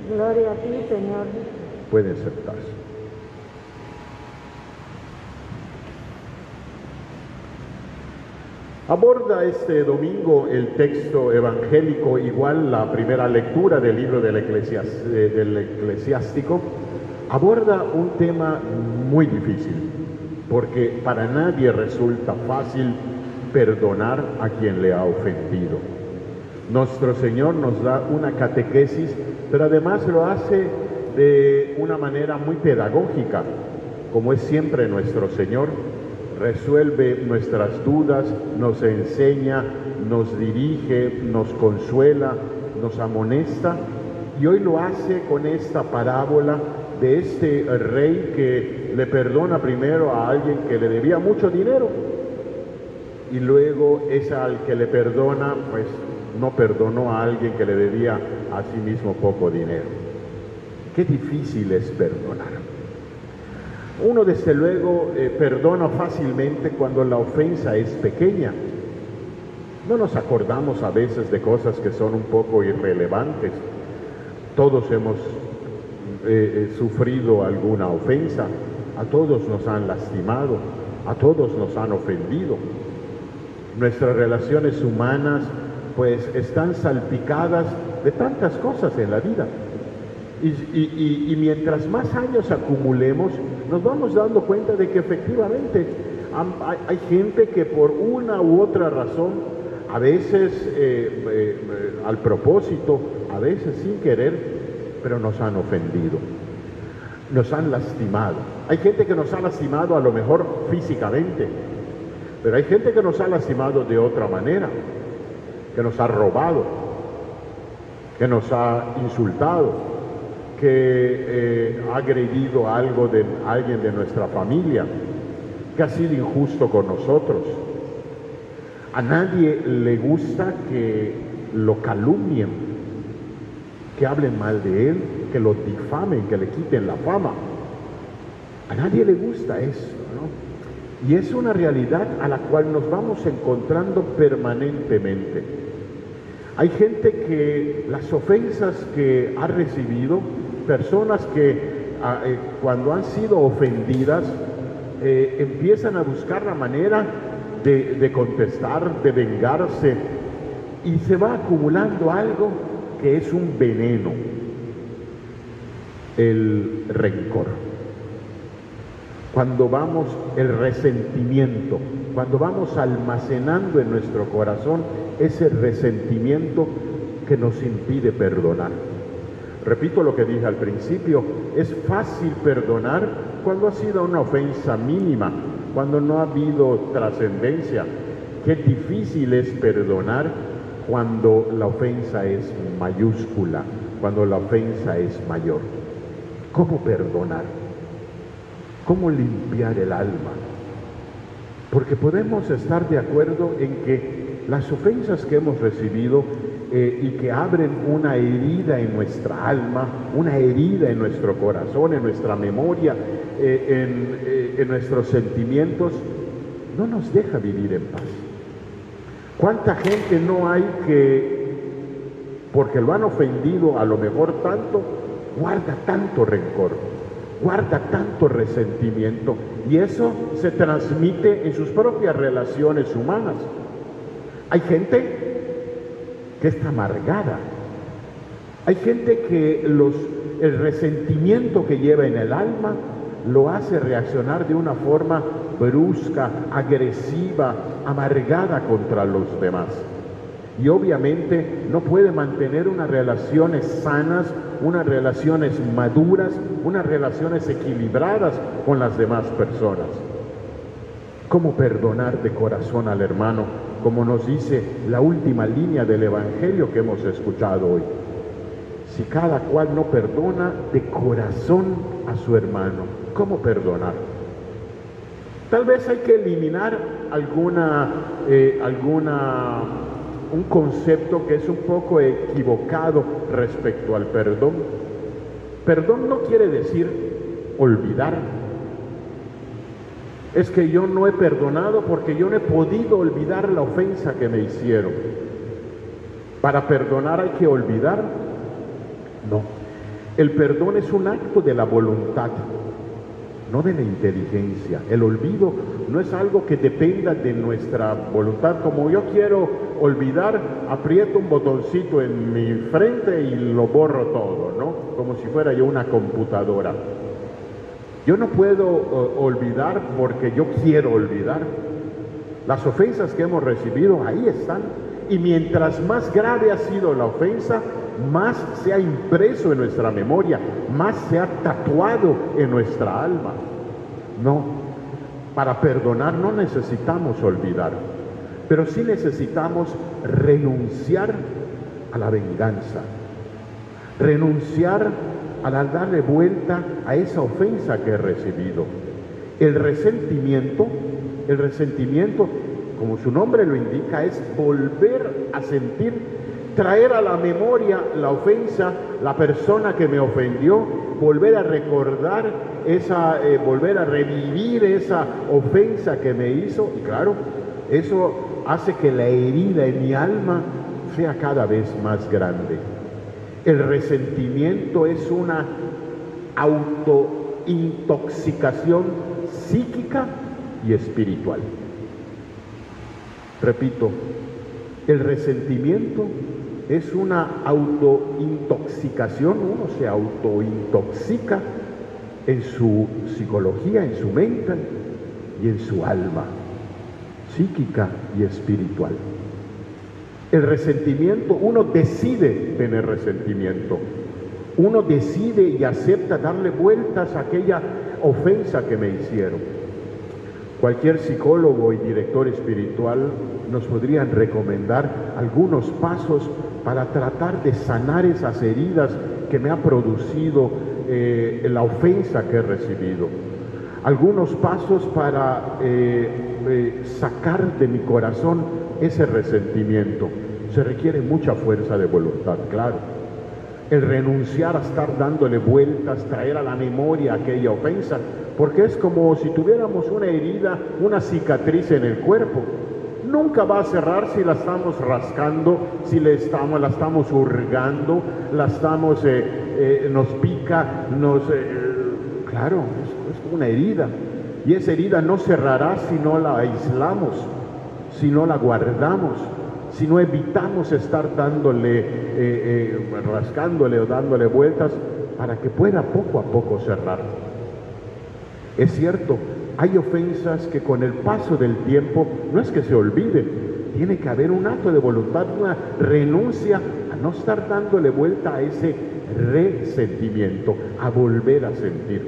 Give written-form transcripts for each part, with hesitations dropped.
Gloria a ti, Señor. Pueden sentarse. Aborda este domingo el texto evangélico, igual la primera lectura del libro del Eclesiástico, aborda un tema muy difícil, porque para nadie resulta fácil perdonar a quien le ha ofendido. Nuestro Señor nos da una catequesis, pero además lo hace de una manera muy pedagógica, como es siempre nuestro Señor. Resuelve nuestras dudas, nos enseña, nos dirige, nos consuela, nos amonesta, y hoy lo hace con esta parábola de este rey que le perdona primero a alguien que le debía mucho dinero, y luego es al que le perdona, pues no perdonó a alguien que le debía a sí mismo poco dinero. Qué difícil es perdonar. Uno desde luego perdona fácilmente cuando la ofensa es pequeña. No nos acordamos a veces de cosas que son un poco irrelevantes. Todos hemos sufrido alguna ofensa, a todos nos han lastimado, a todos nos han ofendido. Nuestras relaciones humanas pues están salpicadas de tantas cosas en la vida. Y mientras más años acumulemos, nos vamos dando cuenta de que efectivamente hay gente que por una u otra razón, a veces al propósito, a veces sin querer, pero nos han ofendido, nos han lastimado. Hay gente que nos ha lastimado a lo mejor físicamente, pero hay gente que nos ha lastimado de otra manera, que nos ha robado, que nos ha insultado, que ha agredido algo de alguien de nuestra familia, que ha sido injusto con nosotros. A nadie le gusta que lo calumnien, que hablen mal de él, que lo difamen, que le quiten la fama. A nadie le gusta eso, ¿no? Y es una realidad a la cual nos vamos encontrando permanentemente. Hay gente que las ofensas que ha recibido, personas que cuando han sido ofendidas empiezan a buscar la manera de contestar, de vengarse, y se va acumulando algo que es un veneno, el rencor. Cuando vamos, el resentimiento, cuando vamos almacenando en nuestro corazón ese resentimiento que nos impide perdonar. Repito lo que dije al principio, es fácil perdonar cuando ha sido una ofensa mínima, cuando no ha habido trascendencia. Qué difícil es perdonar cuando la ofensa es mayúscula, cuando la ofensa es mayor. ¿Cómo perdonar? ¿Cómo limpiar el alma? Porque podemos estar de acuerdo en que las ofensas que hemos recibido y que abren una herida en nuestra alma, una herida en nuestro corazón, en nuestra memoria, en nuestros sentimientos, no nos deja vivir en paz. ¿Cuánta gente no hay que, porque lo han ofendido a lo mejor tanto, guarda tanto rencor, guarda tanto resentimiento, y eso se transmite en sus propias relaciones humanas? Hay gente que está amargada, hay gente que el resentimiento que lleva en el alma lo hace reaccionar de una forma brusca, agresiva, amargada contra los demás. Y obviamente no puede mantener unas relaciones sanas, unas relaciones maduras, unas relaciones equilibradas con las demás personas. ¿Cómo perdonar de corazón al hermano? Como nos dice la última línea del Evangelio que hemos escuchado hoy. Si cada cual no perdona de corazón a su hermano, ¿cómo perdonar? Tal vez hay que eliminar un concepto que es un poco equivocado respecto al perdón. Perdón no quiere decir olvidar. Es que yo no he perdonado porque yo no he podido olvidar la ofensa que me hicieron. ¿Para perdonar hay que olvidar? No. El perdón es un acto de la voluntad, no de la inteligencia. El olvido no es algo que dependa de nuestra voluntad. Como yo quiero olvidar, aprieto un botoncito en mi frente y lo borro todo, ¿no? Como si fuera yo una computadora. Yo no puedo olvidar porque yo quiero olvidar. Las ofensas que hemos recibido, ahí están. Y mientras más grave ha sido la ofensa, más se ha impreso en nuestra memoria, más se ha tatuado en nuestra alma. No, para perdonar no necesitamos olvidar, pero sí necesitamos renunciar a la venganza, renunciar a darle vuelta a esa ofensa que he recibido. El resentimiento, como su nombre lo indica, es volver a sentir, traer a la memoria la ofensa, la persona que me ofendió, volver a recordar volver a revivir esa ofensa que me hizo. Y claro, eso hace que la herida en mi alma sea cada vez más grande. El resentimiento es una autointoxicación psíquica y espiritual. Repito, el resentimiento es una autointoxicación. Uno se autointoxica en su psicología, en su mente y en su alma, psíquica y espiritual. El resentimiento, uno decide tener resentimiento, uno decide y acepta darle vueltas a aquella ofensa que me hicieron. Cualquier psicólogo y director espiritual nos podrían recomendar algunos pasos para tratar de sanar esas heridas que me ha producido la ofensa que he recibido. Algunos pasos para sacar de mi corazón ese resentimiento. Se requiere mucha fuerza de voluntad, claro. El renunciar a estar dándole vueltas, traer a la memoria aquella ofensa, porque es como si tuviéramos una herida, una cicatriz en el cuerpo. Nunca va a cerrar si la estamos rascando, si la estamos hurgando, nos pica, claro, es una herida. Y esa herida no cerrará si no la aislamos, si no la guardamos, si no evitamos estar rascándole o dándole vueltas para que pueda poco a poco cerrar. Es cierto, hay ofensas que con el paso del tiempo no es que se olviden, tiene que haber un acto de voluntad, una renuncia a no estar dándole vuelta a ese resentimiento, a volver a sentir.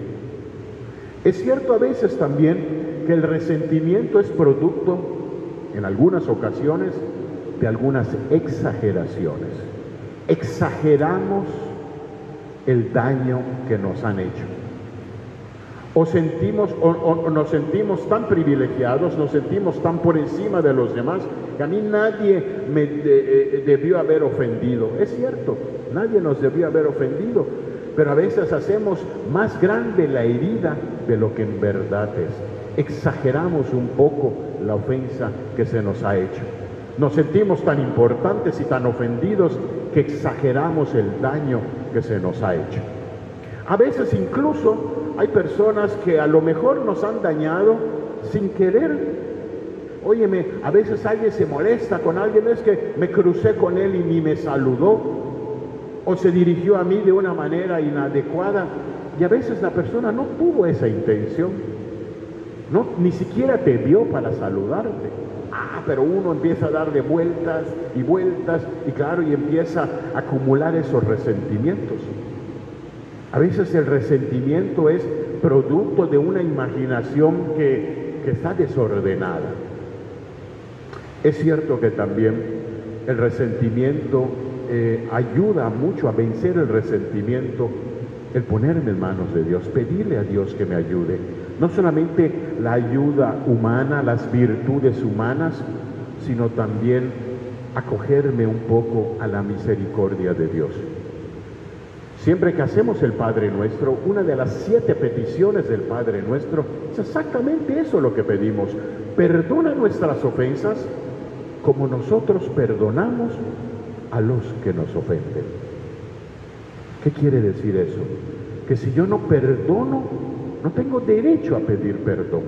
Es cierto a veces también que el resentimiento es producto, en algunas ocasiones, de algunas exageraciones. Exageramos el daño que nos han hecho. O nos sentimos tan privilegiados, nos sentimos tan por encima de los demás, que a mí nadie me debió haber ofendido. Es cierto, nadie nos debió haber ofendido, pero a veces hacemos más grande la herida de lo que en verdad es. Exageramos un poco la ofensa que se nos ha hecho. Nos sentimos tan importantes y tan ofendidos que exageramos el daño que se nos ha hecho. A veces incluso hay personas que a lo mejor nos han dañado sin querer. Óyeme, a veces alguien se molesta con alguien, es que me crucé con él y ni me saludó, o se dirigió a mí de una manera inadecuada, y a veces la persona no tuvo esa intención, no, ni siquiera te vio para saludarte. Pero uno empieza a darle vueltas, y claro, y empieza a acumular esos resentimientos. A veces el resentimiento es producto de una imaginación que está desordenada. Es cierto que también el resentimiento ayuda mucho a vencer el resentimiento, el ponerme en manos de Dios, pedirle a Dios que me ayude. No solamente la ayuda humana, las virtudes humanas, sino también acogerme un poco a la misericordia de Dios. Siempre que hacemos el Padre Nuestro, una de las 7 peticiones del Padre Nuestro es exactamente eso lo que pedimos. Perdona nuestras ofensas como nosotros perdonamos a los que nos ofenden. ¿Qué quiere decir eso? Que si yo no perdono, no tengo derecho a pedir perdón.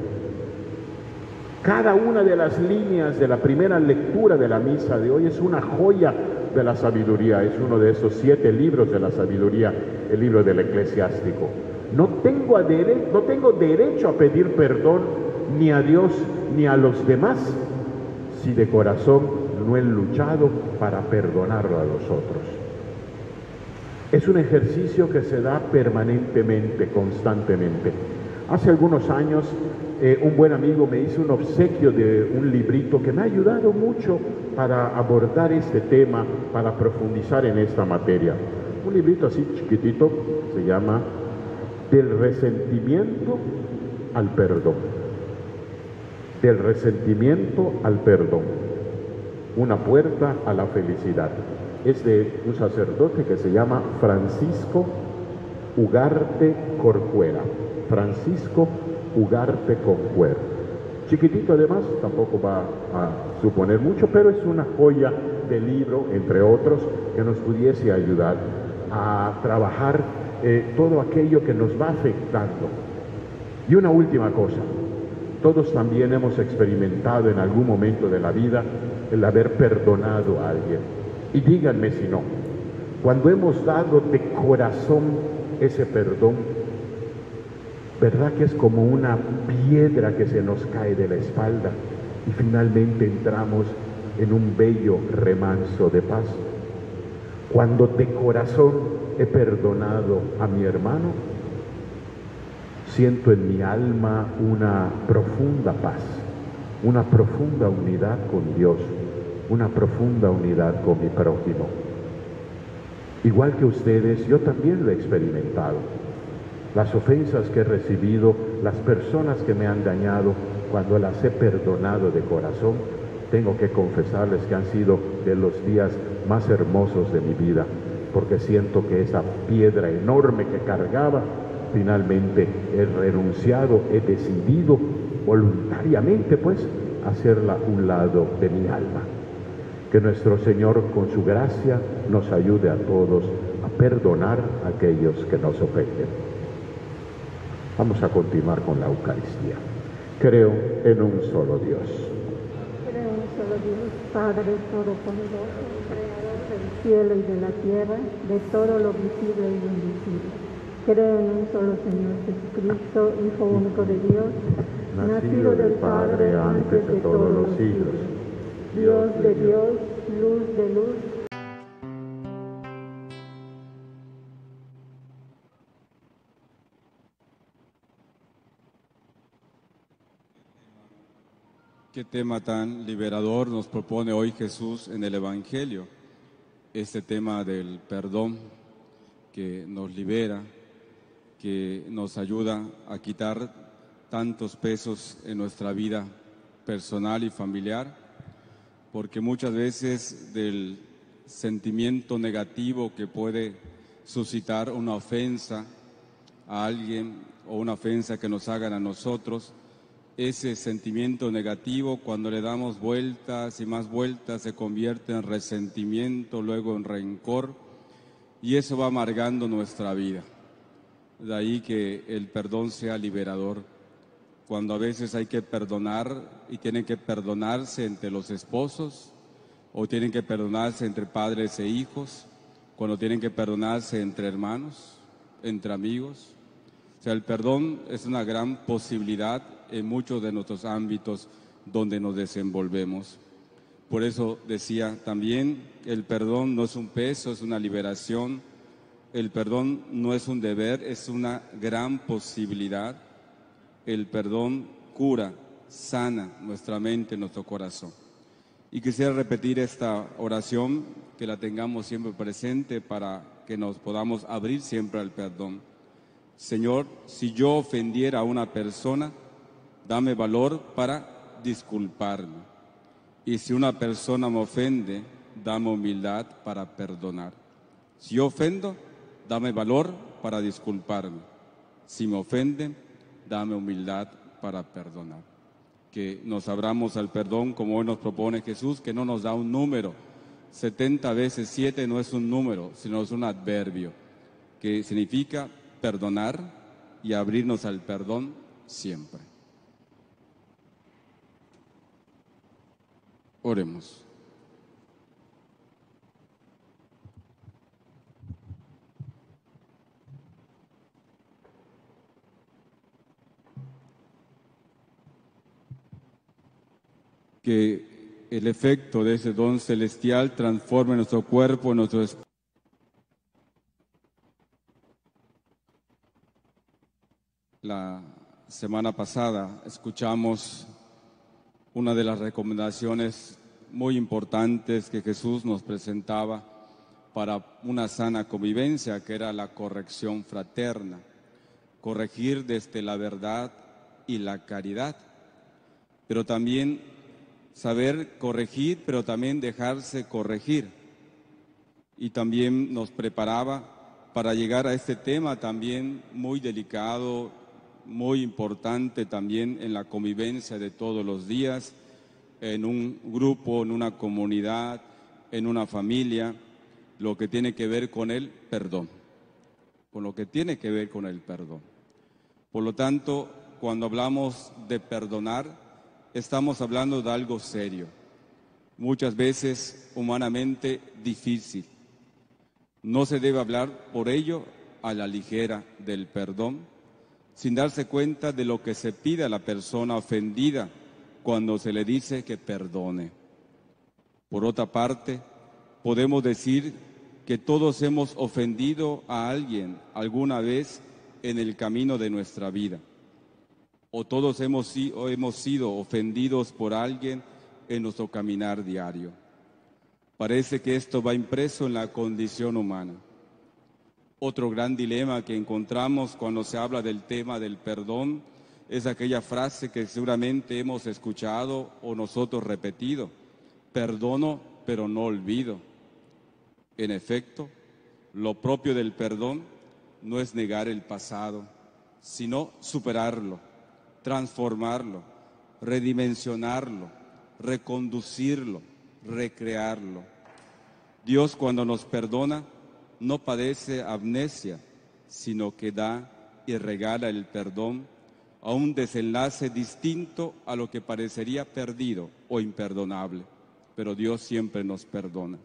Cada una de las líneas de la primera lectura de la misa de hoy es una joya de la sabiduría, es uno de esos 7 libros de la sabiduría, el libro del Eclesiástico. No tengo derecho a pedir perdón ni a Dios ni a los demás si de corazón no he luchado para perdonarlo a los otros. Es un ejercicio que se da permanentemente, constantemente. Hace algunos años un buen amigo me hizo un obsequio de un librito que me ha ayudado mucho para abordar este tema, para profundizar en esta materia. Un librito así chiquitito, se llama Del resentimiento al perdón. Del resentimiento al perdón. Una puerta a la felicidad. Es de un sacerdote que se llama Francisco Ugarte Corcuera. Francisco Ugarte Corcuera. Chiquitito además, tampoco va a suponer mucho, pero es una joya de libro, entre otros, que nos pudiese ayudar a trabajar todo aquello que nos va afectando. Y una última cosa, todos también hemos experimentado en algún momento de la vida el haber perdonado a alguien. Y díganme si no, cuando hemos dado de corazón ese perdón, ¿verdad que es como una piedra que se nos cae de la espalda y finalmente entramos en un bello remanso de paz? Cuando de corazón he perdonado a mi hermano, siento en mi alma una profunda paz, una profunda unidad con Dios, una profunda unidad con mi prójimo. Igual que ustedes, yo también lo he experimentado. Las ofensas que he recibido, las personas que me han dañado, cuando las he perdonado de corazón, tengo que confesarles que han sido de los días más hermosos de mi vida, porque siento que esa piedra enorme que cargaba, finalmente he renunciado, he decidido voluntariamente, pues, hacerla un lado de mi alma. Que nuestro Señor, con su gracia, nos ayude a todos a perdonar a aquellos que nos ofenden. Vamos a continuar con la Eucaristía. Creo en un solo Dios. Creo en un solo Dios, Padre Todopoderoso, Creador del cielo y de la tierra, de todo lo visible y lo invisible. Creo en un solo Señor Jesucristo, Hijo único de Dios, nacido del Padre antes de todos los siglos. Dios de Dios, luz de luz. Qué tema tan liberador nos propone hoy Jesús en el Evangelio. Este tema del perdón que nos libera, que nos ayuda a quitar tantos pesos en nuestra vida personal y familiar, porque muchas veces del sentimiento negativo que puede suscitar una ofensa a alguien o una ofensa que nos hagan a nosotros, ese sentimiento negativo, cuando le damos vueltas y más vueltas, se convierte en resentimiento, luego en rencor, y eso va amargando nuestra vida. De ahí que el perdón sea liberador. Cuando a veces hay que perdonar y tienen que perdonarse entre los esposos, o tienen que perdonarse entre padres e hijos, cuando tienen que perdonarse entre hermanos, entre amigos. O sea, el perdón es una gran posibilidad en muchos de nuestros ámbitos donde nos desenvolvemos. Por eso decía también, el perdón no es un peso, es una liberación. El perdón no es un deber, es una gran posibilidad. El perdón cura, sana nuestra mente, nuestro corazón. Y quisiera repetir esta oración, que la tengamos siempre presente para que nos podamos abrir siempre al perdón. Señor, si yo ofendiera a una persona, dame valor para disculparme. Y si una persona me ofende, dame humildad para perdonar. Si yo ofendo, dame valor para disculparme. Si me ofenden, dame humildad para perdonar. Que nos abramos al perdón como hoy nos propone Jesús, que no nos da un número. 70 veces 7 no es un número, sino es un adverbio. que significa perdonar y abrirnos al perdón siempre. Oremos. Que el efecto de ese don celestial transforme nuestro cuerpo, nuestro espíritu. La semana pasada escuchamos una de las recomendaciones muy importantes que Jesús nos presentaba para una sana convivencia, que era la corrección fraterna, corregir desde la verdad y la caridad, pero también saber corregir, pero también dejarse corregir. Y también nos preparaba para llegar a este tema también muy delicado, muy importante también en la convivencia de todos los días, en un grupo, en una comunidad, en una familia, lo que tiene que ver con el perdón, con lo que tiene que ver con el perdón. Por lo tanto, cuando hablamos de perdonar, estamos hablando de algo serio, muchas veces humanamente difícil. No se debe hablar por ello a la ligera del perdón, sin darse cuenta de lo que se pide a la persona ofendida cuando se le dice que perdone. Por otra parte, podemos decir que todos hemos ofendido a alguien alguna vez en el camino de nuestra vida, o todos hemos sido ofendidos por alguien en nuestro caminar diario. Parece que esto va impreso en la condición humana. Otro gran dilema que encontramos cuando se habla del tema del perdón es aquella frase que seguramente hemos escuchado o nosotros repetido: perdono, pero no olvido. En efecto, lo propio del perdón no es negar el pasado, sino superarlo, transformarlo, redimensionarlo, reconducirlo, recrearlo. Dios, cuando nos perdona, no padece amnesia, sino que da y regala el perdón a un desenlace distinto a lo que parecería perdido o imperdonable, pero Dios siempre nos perdona.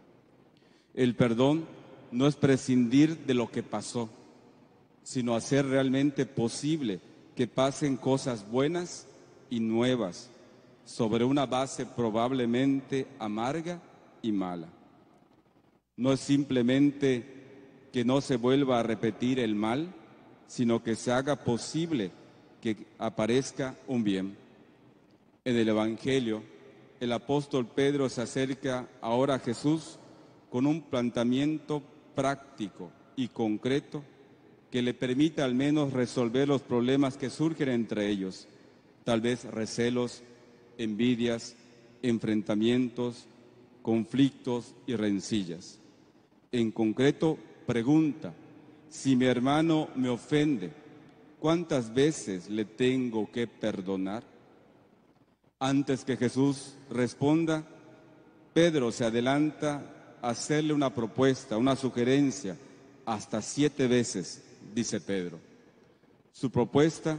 El perdón no es prescindir de lo que pasó, sino hacer realmente posible que pasen cosas buenas y nuevas sobre una base probablemente amarga y mala. No es simplemente que no se vuelva a repetir el mal, sino que se haga posible que aparezca un bien. En el Evangelio, el apóstol Pedro se acerca ahora a Jesús con un planteamiento práctico y concreto que le permita al menos resolver los problemas que surgen entre ellos, tal vez recelos, envidias, enfrentamientos, conflictos y rencillas. En concreto, pregunta: si mi hermano me ofende, ¿cuántas veces le tengo que perdonar? Antes que Jesús responda, Pedro se adelanta a hacerle una propuesta, una sugerencia: hasta 7 veces, dice Pedro. Su propuesta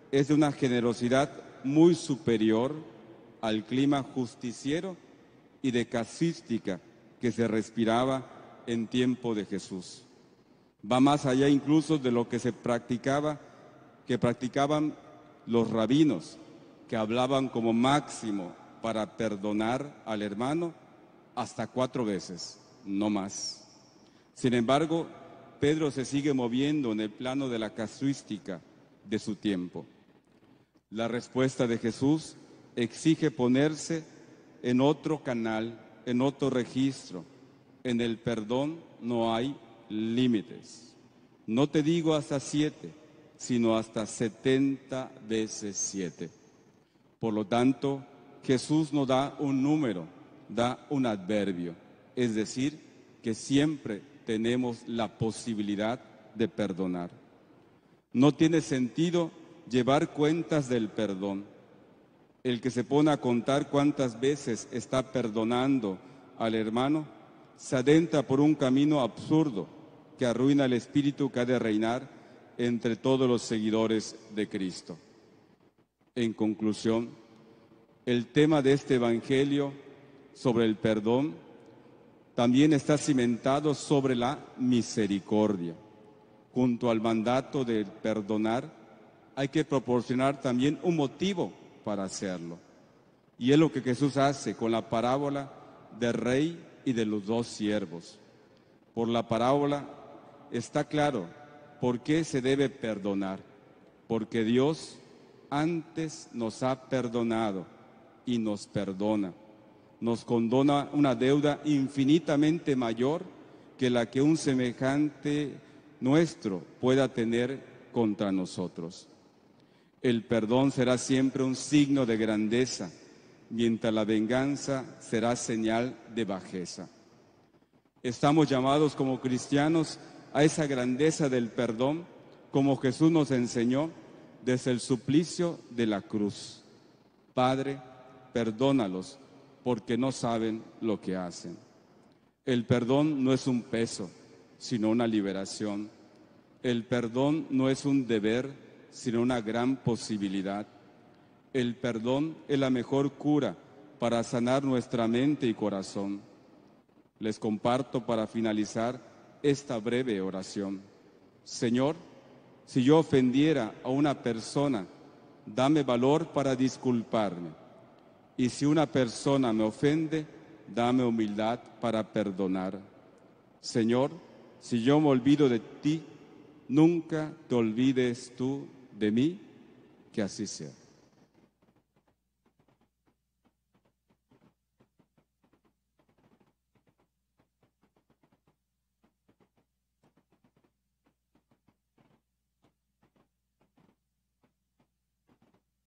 es de una generosidad muy superior al clima justiciero y de casuística que se respiraba en tiempo de Jesús. Va más allá incluso de lo que practicaban los rabinos, que hablaban como máximo para perdonar al hermano hasta 4 veces, no más. Sin embargo, Pedro se sigue moviendo en el plano de la casuística de su tiempo. La respuesta de Jesús exige ponerse en otro canal, en otro registro. En el perdón no hay límites. No te digo hasta 7, sino hasta 70 veces 7. Por lo tanto, Jesús no da un número, da un adverbio, es decir, que siempre tenemos la posibilidad de perdonar. No tiene sentido llevar cuentas del perdón. El que se pone a contar cuántas veces está perdonando al hermano se adentra por un camino absurdo, que arruina el espíritu que ha de reinar entre todos los seguidores de Cristo. En conclusión, el tema de este Evangelio sobre el perdón también está cimentado sobre la misericordia. Junto al mandato de perdonar, hay que proporcionar también un motivo para hacerlo. Y es lo que Jesús hace con la parábola del rey y de los dos siervos. Por la parábola está claro por qué se debe perdonar. Porque Dios antes nos ha perdonado y nos perdona. Nos condona una deuda infinitamente mayor que la que un semejante nuestro pueda tener contra nosotros. El perdón será siempre un signo de grandeza, mientras la venganza será señal de bajeza. Estamos llamados como cristianos a esa grandeza del perdón, como Jesús nos enseñó desde el suplicio de la cruz. Padre, perdónalos, porque no saben lo que hacen. El perdón no es un peso, sino una liberación. El perdón no es un deber, sino una gran posibilidad. El perdón es la mejor cura para sanar nuestra mente y corazón. Les comparto para finalizar esta breve oración. Señor, si yo ofendiera a una persona, dame valor para disculparme. Y si una persona me ofende, dame humildad para perdonar. Señor, si yo me olvido de ti, nunca te olvides tú de mí, que así sea.